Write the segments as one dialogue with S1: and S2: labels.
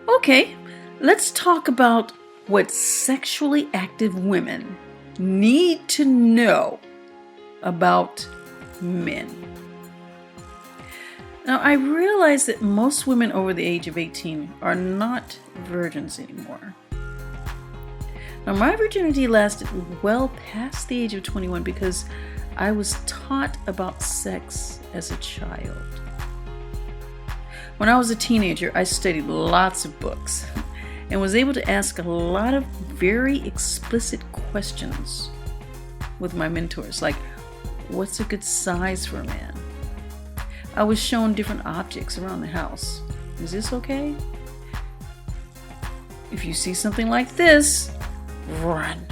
S1: Okay, let's talk about what sexually active women need to know about men. Now, I realize that most women over the age of 18 are not virgins anymore. Now, my virginity lasted well past the age of 21 because I was taught about sex as a child. When I was a teenager, I studied lots of books and was able to ask a lot of very explicit questions with my mentors, like, what's a good size for a man? I was shown different objects around the house. Is this okay? If you see something like this, run.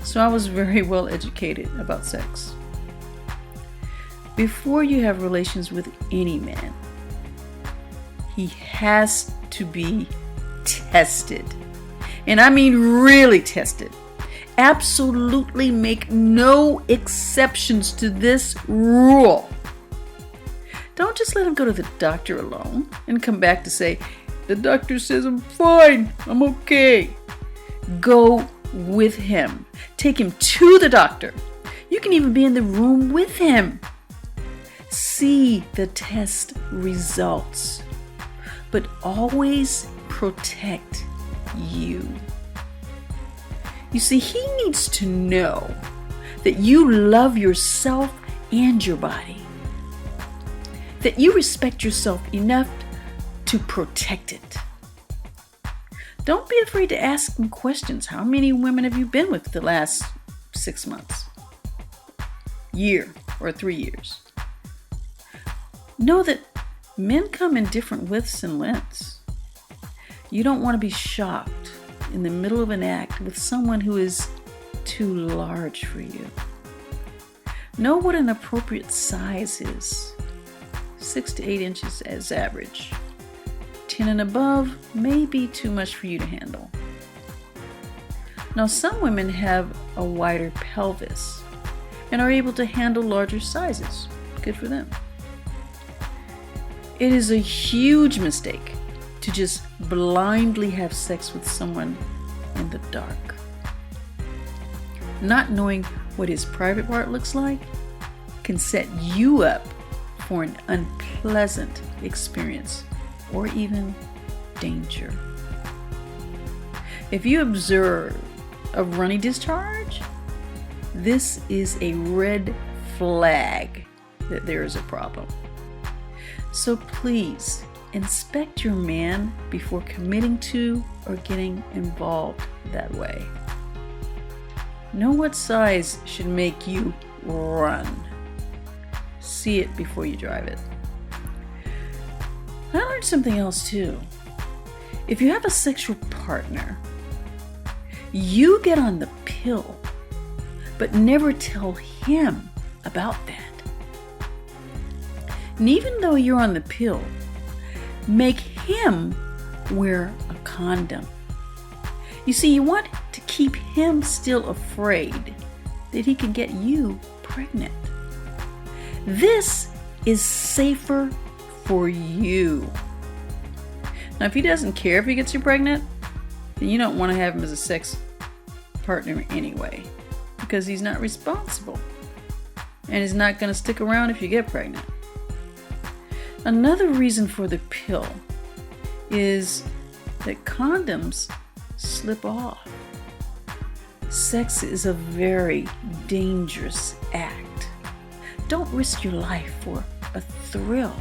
S1: So I was very well educated about sex. Before you have relations with any man, he has to be tested. And I mean really tested. Absolutely make no exceptions to this rule. Don't just let him go to the doctor alone and come back to say, the doctor says I'm fine, I'm okay. Go with him. Take him to the doctor. You can even be in the room with him. See the test results. But always protect you. You see, he needs to know that you love yourself and your body. That you respect yourself enough to protect it. Don't be afraid to ask him questions. How many women have you been with the last 6 months, year, or 3 years? Know that men come in different widths and lengths. You don't want to be shocked in the middle of an act with someone who is too large for you. Know what an appropriate size is. 6 to 8 inches as average. 10 and above may be too much for you to handle. Now, some women have a wider pelvis and are able to handle larger sizes. Good for them. It is a huge mistake to just blindly have sex with someone in the dark. Not knowing what his private part looks like can set you up for an unpleasant experience or even danger. If you observe a runny discharge, this is a red flag that there is a problem. So please inspect your man before committing to or getting involved that way. Know what size should make you run. See it before you drive it. I learned something else too. If you have a sexual partner, you get on the pill, but never tell him about that. And even though you're on the pill, make him wear a condom. You see, you want to keep him still afraid that he can get you pregnant. This is safer for you. Now, if he doesn't care if he gets you pregnant, then you don't want to have him as a sex partner anyway, because he's not responsible and he's not going to stick around if you get pregnant. Another reason for the pill is that condoms slip off. Sex is a very dangerous act. Don't risk your life for a thrill.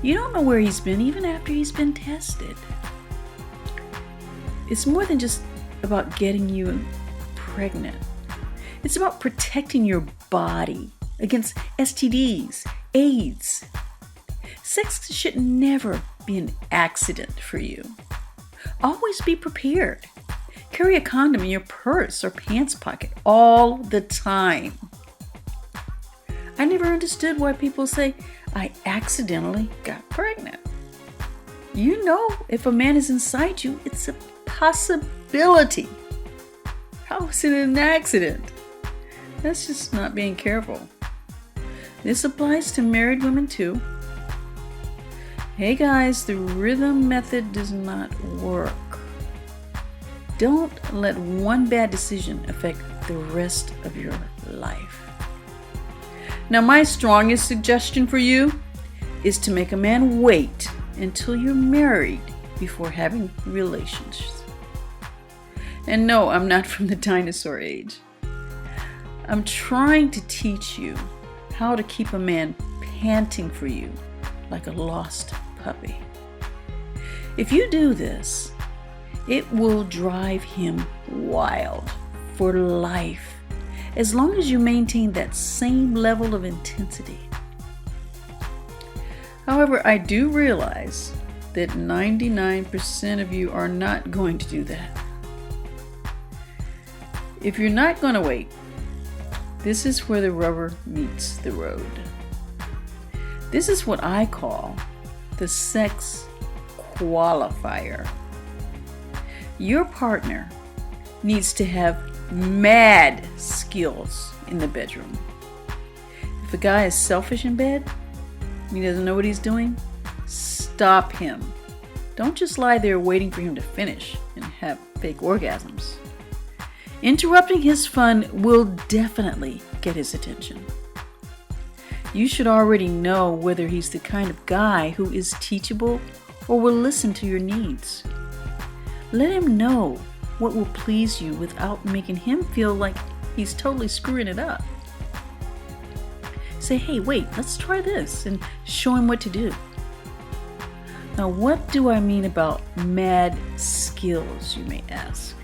S1: You don't know where he's been even after he's been tested. It's more than just about getting you pregnant. It's about protecting your body against STDs, AIDS. Sex should never be an accident for you. Always be prepared. Carry a condom in your purse or pants pocket all the time. I never understood why people say, I accidentally got pregnant. You know, if a man is inside you, it's a possibility. How is it an accident? That's just not being careful. This applies to married women too. Hey guys, the rhythm method does not work. Don't let one bad decision affect the rest of your life. Now, my strongest suggestion for you is to make a man wait until you're married before having relations. And no, I'm not from the dinosaur age. I'm trying to teach you how to keep a man panting for you like a lost puppy. If you do this, it will drive him wild for life, as long as you maintain that same level of intensity. However, I do realize that 99% of you are not going to do that. If you're not going to wait, this is where the rubber meets the road. This is what I call the sex qualifier. Your partner needs to have mad skills in the bedroom. If a guy is selfish in bed and he doesn't know what he's doing, stop him. Don't just lie there waiting for him to finish and have fake orgasms. Interrupting his fun will definitely get his attention. You should already know whether he's the kind of guy who is teachable or will listen to your needs. Let him know what will please you without making him feel like he's totally screwing it up. Say, hey, wait, let's try this, and show him what to do. Now, what do I mean about mad skills, you may ask?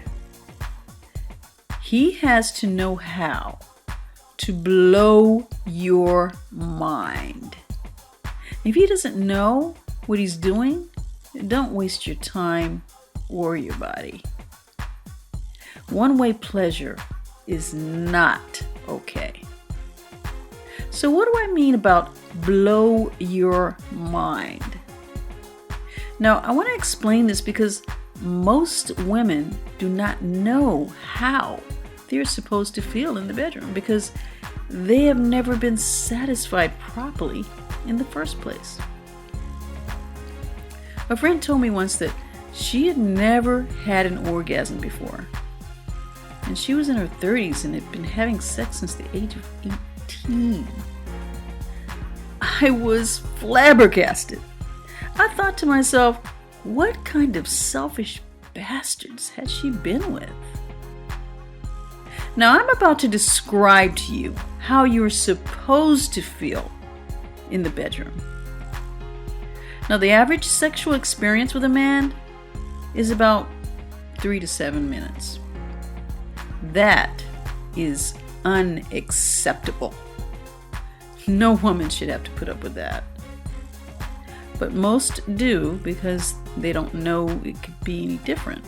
S1: He has to know how to blow your mind. If he doesn't know what he's doing, don't waste your time or your body. One-way pleasure is not okay. So what do I mean about blow your mind? Now, I want to explain this because most women do not know how they're supposed to feel in the bedroom because they have never been satisfied properly in the first place. A friend told me once that she had never had an orgasm before. And she was in her 30s and had been having sex since the age of 18. I was flabbergasted. I thought to myself, what kind of selfish bastards had she been with? Now, I'm about to describe to you how you're supposed to feel in the bedroom. Now, the average sexual experience with a man is about 3 to 7 minutes. That is unacceptable. No woman should have to put up with that. But most do because they don't know it could be any different.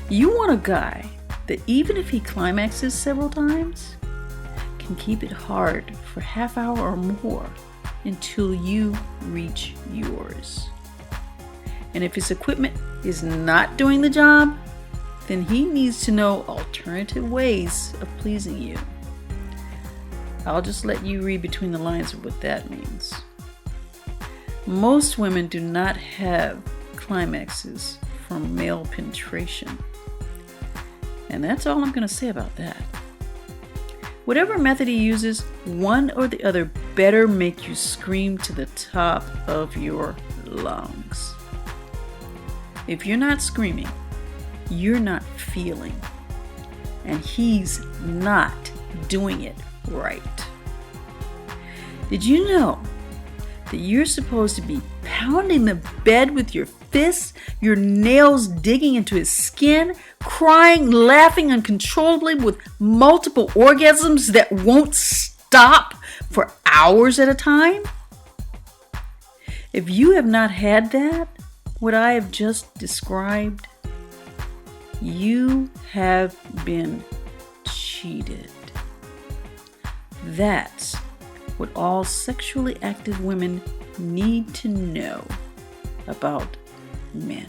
S1: You want a guy that even if he climaxes several times, can keep it hard for half hour or more until you reach yours. And if his equipment is not doing the job, then he needs to know alternative ways of pleasing you. I'll just let you read between the lines of what that means. Most women do not have climaxes from male penetration. And that's all I'm going to say about that. Whatever method he uses, one or the other better make you scream to the top of your lungs. If you're not screaming, you're not feeling. And he's not doing it right. Did you know that you're supposed to be pounding the bed with your fists, your nails digging into his skin, crying, laughing uncontrollably with multiple orgasms that won't stop for hours at a time? If you have not had that, what I have just described, you have been cheated. That's what all sexually active women need to know about men.